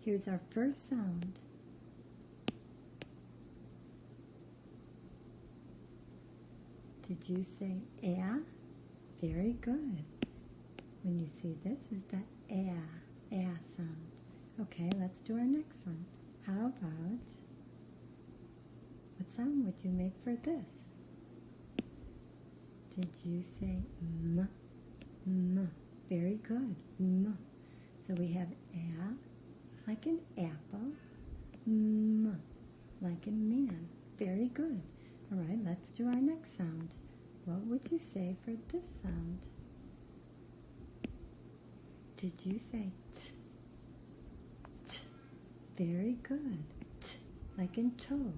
Here's our first sound. Did you say "ah"? Very good. When you see this is the "ah" sound. Okay, let's do our next one. How about, what sound would you make for this? Did you say "m"? M. Very good. M. So we have "ah" like an apple, "m" like a man. Very good. All right, let's do our next sound. What would you say for this sound? Did you say "t"? T. Very good. T like in toe.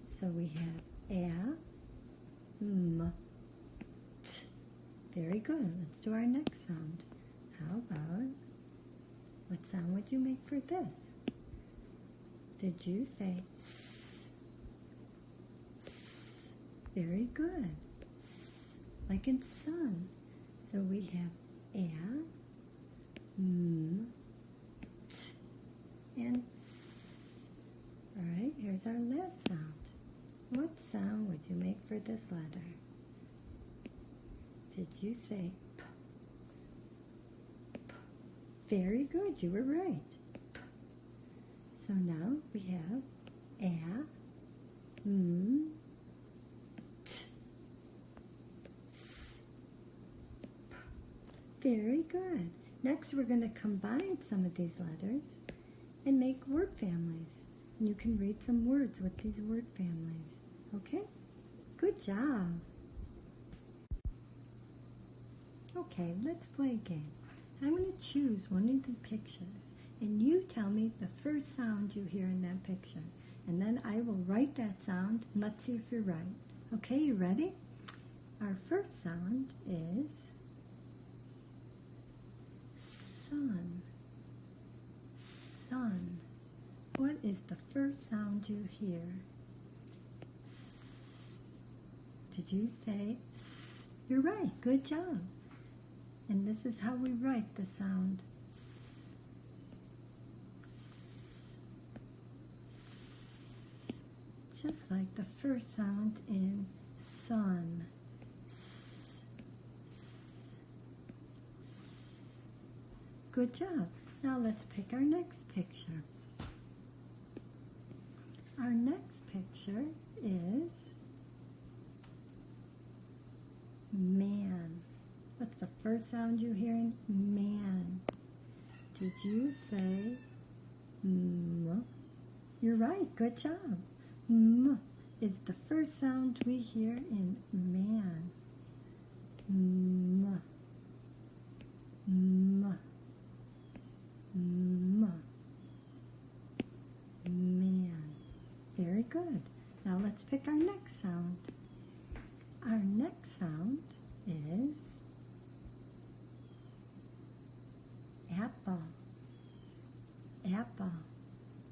So we have "ah", "m", "t". Very good. Let's do our next sound. How about, what sound would you make for this? Did you say "s"? S. Very good. S like in sun. So we have "ah", "m", "t", and "s". All right, here's our last sound. What sound would you make for this letter? Did you say "p"? P. Very good, you were right. P. So now we have "ah", "m", "t", "s", "p". Very good. Next we're going to combine some of these letters and make word families. And you can read some words with these word families. Okay? Good job. Okay, let's play a game. I'm going to choose one of the pictures, and you tell me the first sound you hear in that picture. And then I will write that sound, and let's see if you're right. Okay, you ready? Our first sound is sun. Sun. What is the first sound you hear? S. Did you say S? You're right. Good job. And this is how we write the sound S. S. S. Just like the first sound in sun. S. S. S. Good job. Now let's pick our next picture. Our next picture is man. What's the first sound you hear in man? Did you say m? You're right. Good job. M is the first sound we hear in man. M. M. M. Man. Very good. Now let's pick our next sound. Our next sound is apple. Apple.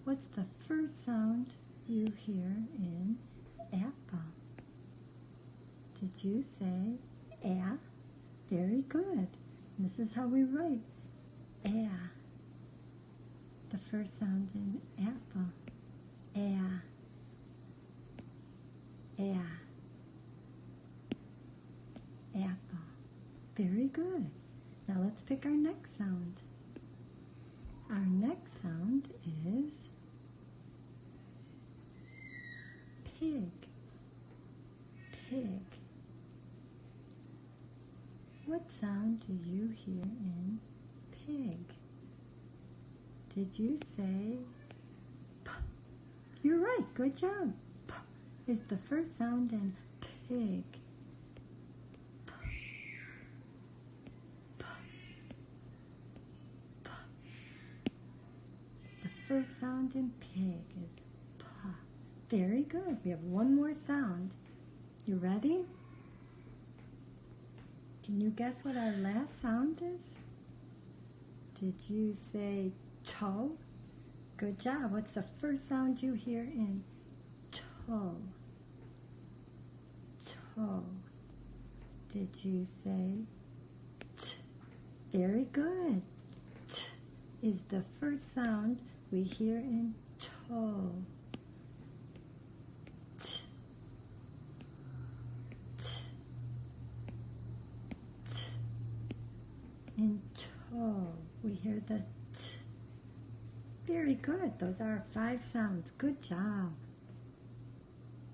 What's the first sound you hear in apple? Did you say a? Very good. This is how we write a. The first sound in apple. A. A. Apple. Very good. Now let's pick our next sound. Our next sound is pig. Pig. What sound do you hear in pig? Did you say P? You're right. Good job. P is the first sound in pig. P. P. P. The first sound in pig is P. Very good. We have one more sound. You ready? Can you guess what our last sound is? Did you say toe? Good job. What's the first sound you hear in toe? Toe. Did you say t? Very good. T is the first sound we hear in toe. T, t, t. In toe, we hear the t. Very good. Those are 5 sounds. Good job.